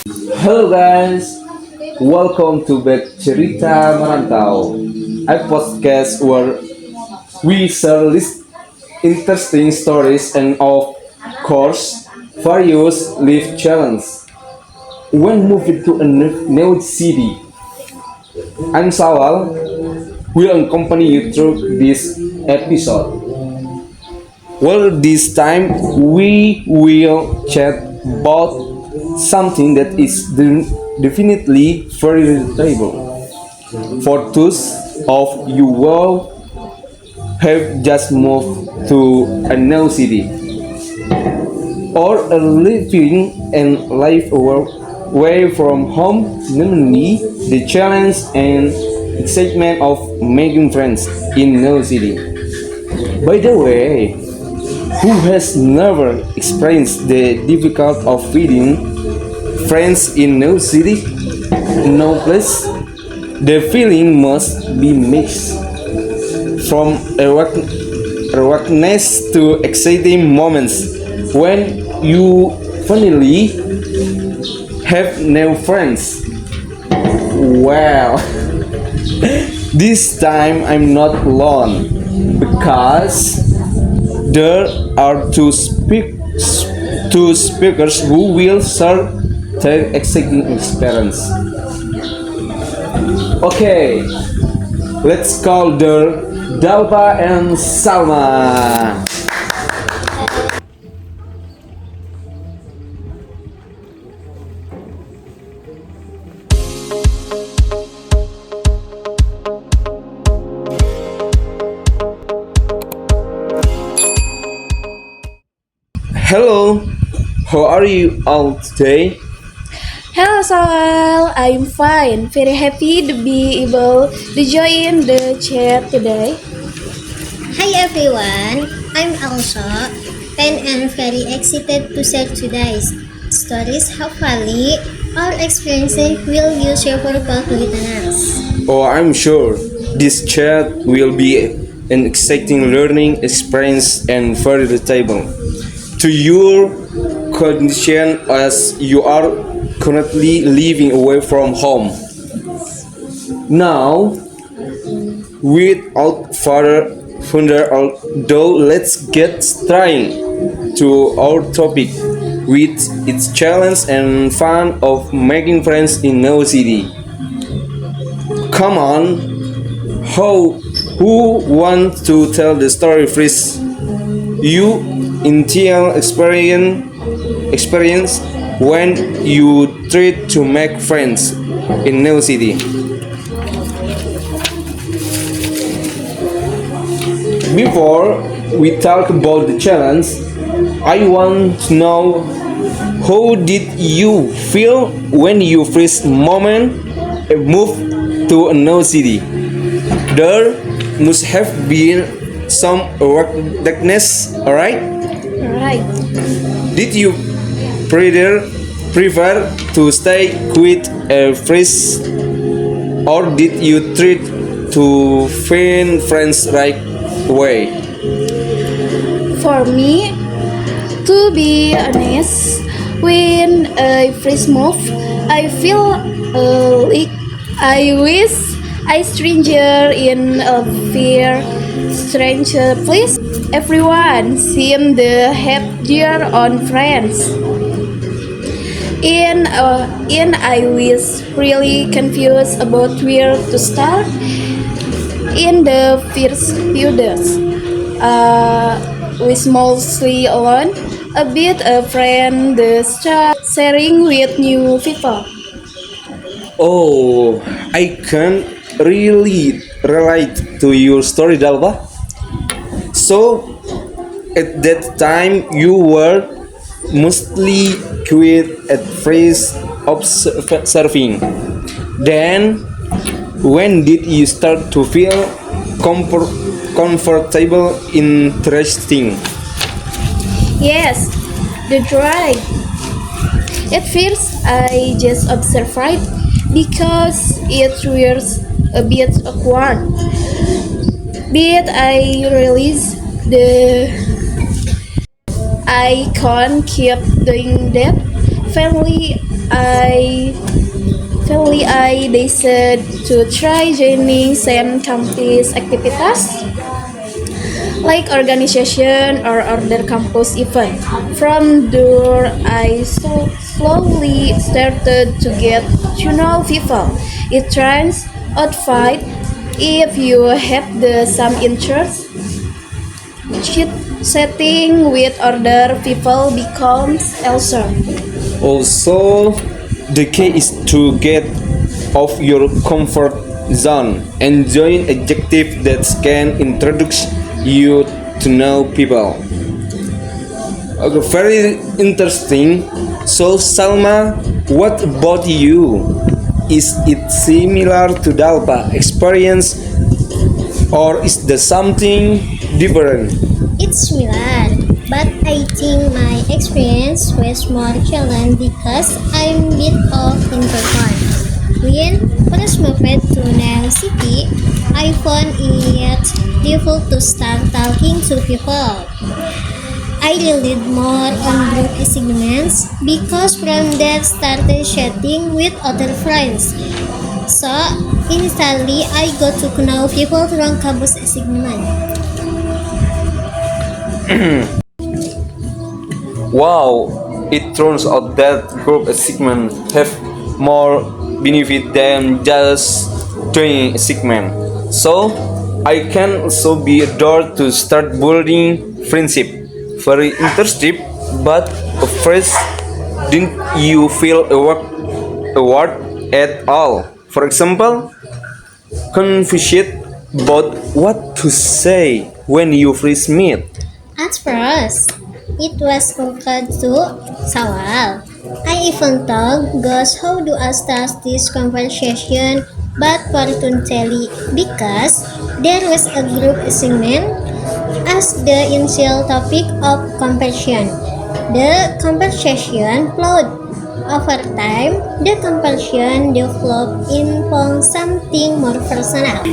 Halo guys, welcome to back Cerita Merantau, a podcast where we share interesting stories and of course various life challenges. When moving to a new city, I'm Syawal, will accompany you through this episode. Well, this time we will chat about something that is definitely very relatable for those of you who have just moved to a new city or are living and life away from home, namely the challenge and excitement of making friends in new city. By the way, who has never experienced the difficult of finding friends in no city, no place? The feeling must be mixed from awakeness to exciting moments when you finally have new friends. Well, this time I'm not alone because there are two speakers who will share their exciting experience. Okay, let's call the Dalpa and Salma. Hello, how are you all today? Hello Syawal, I'm fine. Very happy to be able to join the chat today. Hi everyone, I'm Elsa and I'm very excited to share today's stories. Hopefully, our experiences will be useful for listeners. Oh, I'm sure this chat will be an exciting learning experience and very relatable to your condition as you are currently living away from home. Now, without further ado, let's get straight to our topic with its challenge and fun of making friends in no city. Come on, who wants to tell the story first? You initial experience when you try to make friends in new city. Before we talk about the challenge, I want to know how did you feel when you first moved to a new city? There must have been some awkwardness, alright? Alright. Did you prefer to stay with a friend or did you try to find friends right away? For me, to be honest, when I first move, I feel like I wish I stranger in a fair stranger place. Everyone seemed to have their own friends. And I was really confused about where to start in the first few days. Was mostly alone, a bit afraid to start sharing with new people. Oh, I can really relate to your story, Dalva. So, at that time, you were mostly quiet at first observing. Then, when did you start to feel comfortable, interesting? Yes, the drive. At first, I just observed because it was a bit awkward. But I realized the I can't keep doing that. Finally, I I decided to try joining some campus activities like organization or other campus event. From there, I slowly started to get to know people. It turns out fine if you have the some interest. Chit setting with other people becomes easier. Also, the key is to get off your comfort zone and join adjective that can introduce you to know people. Okay, very interesting. So, Salma, what about you? Is it similar to Dalpa experience or is there something different? It's similar, but I think my experience was more challenging because I'm a bit of introvert. When first moved to new city, I found it difficult to start talking to people. I relied more on group assignments because from there started chatting with other friends. So initially I got to know people from campus assignment. Wow, it turns out that group assignment have more benefit than just doing assignment. So I can also be a door to start building friendship. Very interesting, but first, didn't you feel awkward at all? For example, confused about what to say when you first meet. At first, it was awkward to Syawal. I even thought, gosh, how do I start this conversation? But fortunately, because there was a group assignment as the initial topic of conversation, the conversation flowed. Over time, the conversation developed into something more personal.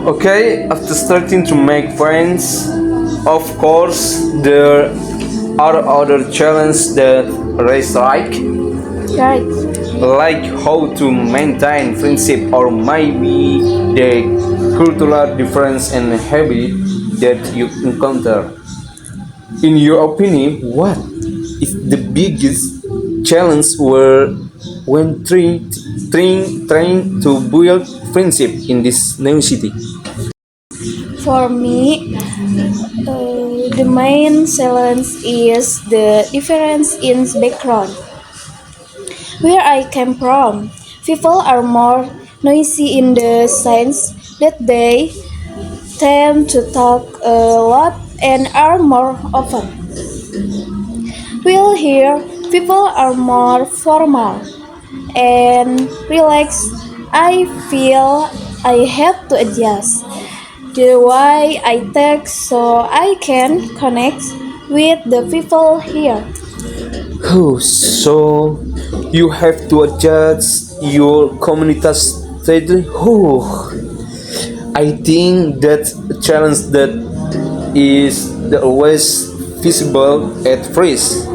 Okay, after starting to make friends, of course, there are other challenges that raise Right. like how to maintain friendship or maybe the cultural difference and habit that you encounter. In your opinion, what is the biggest challenge when trying to build friendship in this new city? For me, the main challenge is the difference in background. Where I came from, people are more noisy in the sense that they tend to talk a lot and are more open. While here, people are more formal and relaxed. I feel I have to adjust the way I text so I can connect with the people here. Oh, so you have to adjust your community state. Oh, I think that a challenge that is the always visible at first,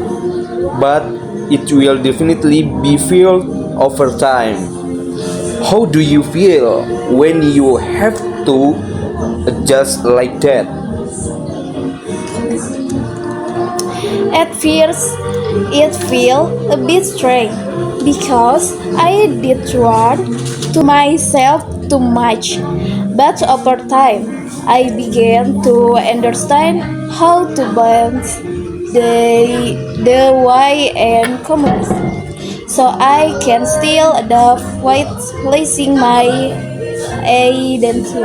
but it will definitely be felt over time. How do you feel when you have to adjust like that? At first, it felt a bit strange because I did run to myself too much. But over time, I began to understand how to balance the why and comments, so I can still adapt without losing my identity.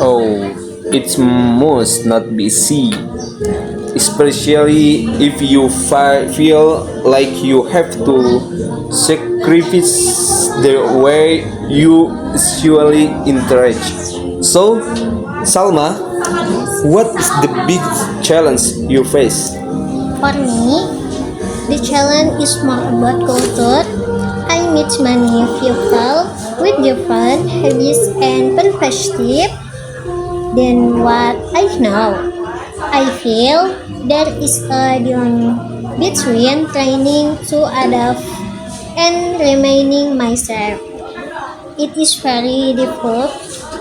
Oh, it must not be easy, especially if you feel like you have to sacrifice the way you usually interact. So, Salma, what is the big challenge you face? For me, the challenge is more about culture. I meet many people with different habits and perspectives than what I know. I feel there is a difference between training to adapt and remaining myself. It is very difficult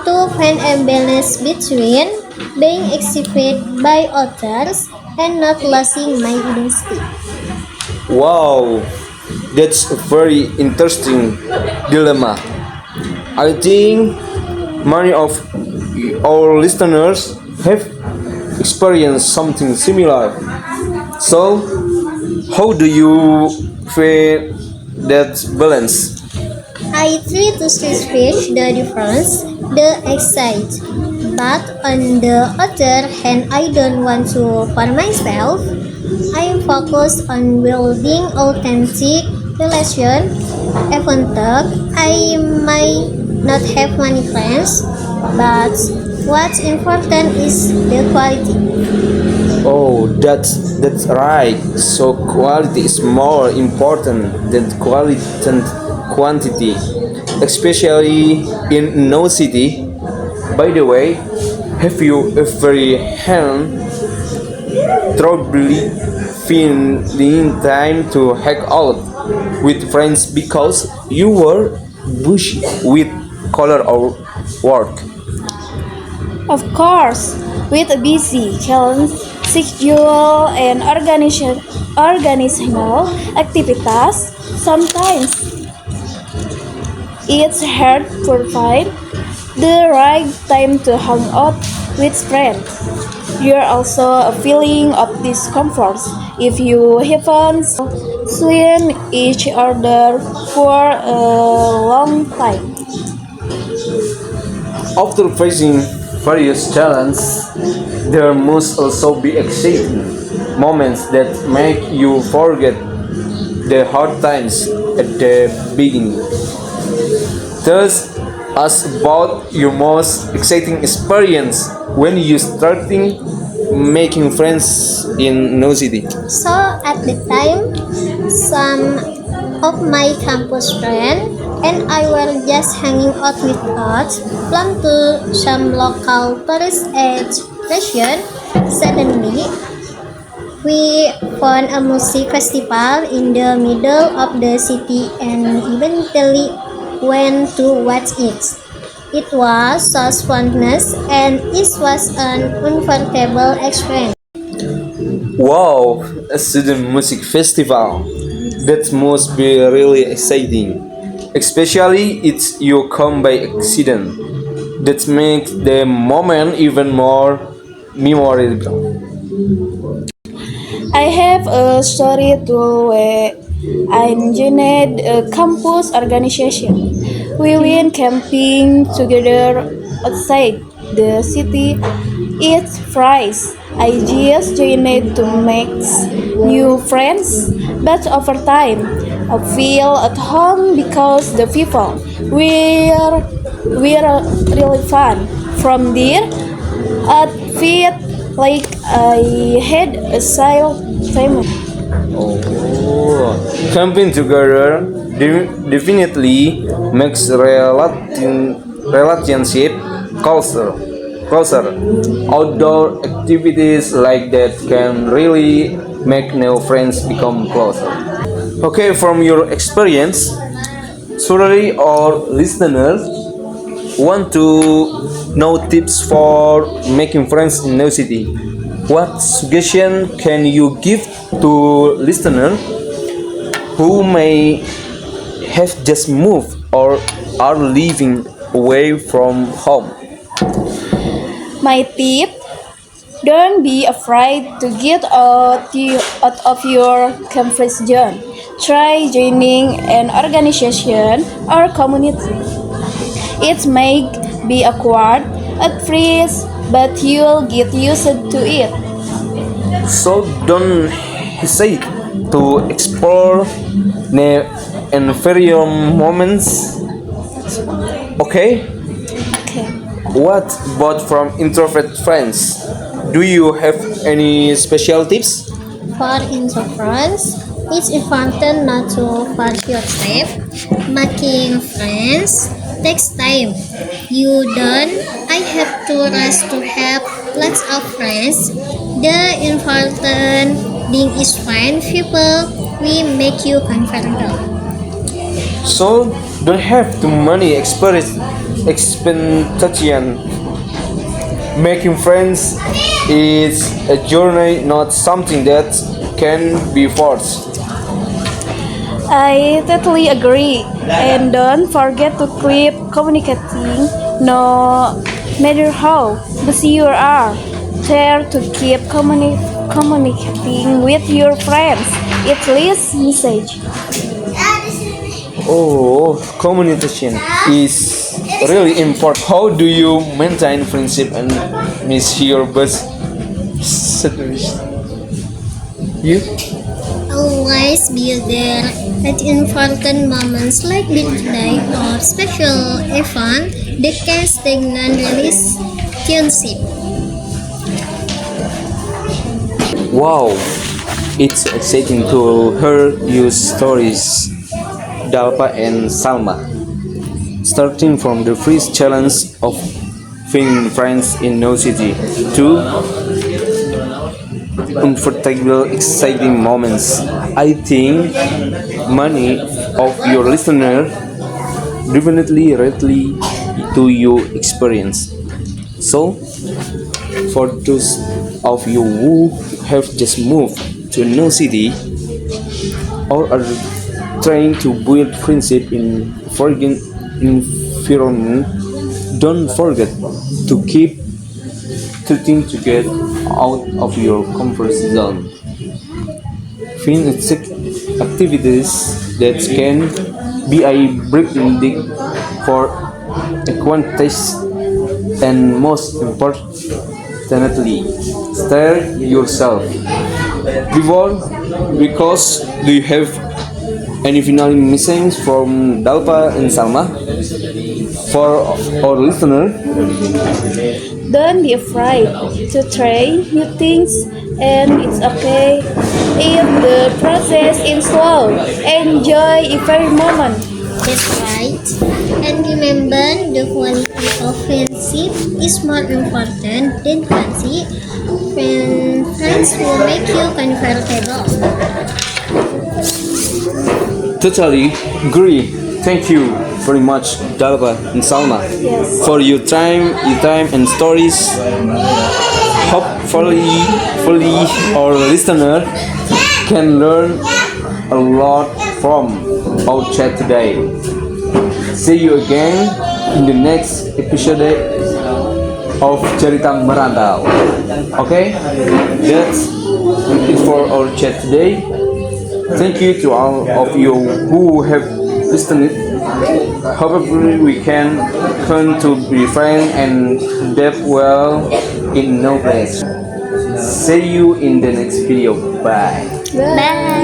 to find a balance between being accepted by others and not losing my identity. Wow, that's a very interesting dilemma. I think many of our listeners have experienced something similar. So, how do you find that balance? I try to switch the difference, the excite. But on the other hand, I don't want to for myself. I am focused on building authentic relation. Even though I might not have many friends, but what's important is the quality. Oh, that's right. So quality is more important than quality than quantity, especially in no city. By the way, have you ever had trouble finding time to hang out with friends because you were busy with color or work? Of course, with a busy calendar, schedule, and organizational activities, sometimes it's hard to find the right time to hang out with friends. You're also a feeling of discomfort if you haven't seen each other for a long time. After facing various challenges, there must also be exciting moments that make you forget the hard times at the beginning. Tell us about your most exciting experience when you starting making friends in New City. So at the time, some of my campus friends and I were just hanging out with us, planned to some local tourist attraction. Suddenly, we found a music festival in the middle of the city and eventually went to watch it. It was so spontaneous and it was an unforgettable experience. Wow, a student music festival. That must be really exciting. Especially it's you come by accident. That makes the moment even more memorable. I have a story too where I joined a campus organization. We went camping together outside the city. It's fries. I just joined to make new friends, but over time, I feel at home because the people were really fun. From there, I felt like I had a child family. Oh, camping together definitely makes relationship closer. Closer. Outdoor activities like that can really make new friends become closer. Okay, from your experience, surely our listeners want to know tips for making friends in new city. What suggestion can you give to listeners who may have just moved or are living away from home? My tip: don't be afraid to get out of your comfort zone. Try joining an organization or community. It may be awkward at first, but you'll get used to it. So don't hesitate to explore the inferior moments. Okay, Okay. what about from introvert friends? Do you have any special tips? For introverts, it's important not to force yourself. Making friends takes time. You don't I have to rush to have lots of friends. The important thing is find people we make you comfortable. So don't have too many expectation. Making friends is a journey, not something that can be forced. I totally agree. And don't forget to keep communicating no matter how busy you are. Try to keep communicating with your friends. At least message. Oh, communication is really important. How do you maintain friendship and miss your best situation? You? Always be there at important moments like birthday or special event that can stagnant relationship. Wow, it's exciting to hear your stories, Dalpa and Salma. Starting from the first challenge of finding friends in no city to unforgettable, exciting moments. I think many of your listeners definitely relate to your experience. So, for those of you who have just moved to a new city or are trying to build friendship in foreign environment, don't forget to keep trying to get out of your comfort zone. Find activities that can be a breathing for acquaintance and most importantly, stare yourself. Before, because do you have any final messages from Dalpa and Salma for our listener? Don't be afraid to try new things, and it's okay if the process is slow. Enjoy every moment. That's right. And remember, the quality of friendship is more important than quantity. Friends will make you comfortable. Totally agree. Thank you very much, Dalba and Salma, Yes. for your time and stories. Hopefully, our listener can learn a lot from our chat today. See you again in the next episode of Cerita Merantau. Okay, that's it for our chat today. Thank you to all of you who have listened. Hopefully we can come to be friends and adapt well in no place. See you in the next video. Bye. Bye.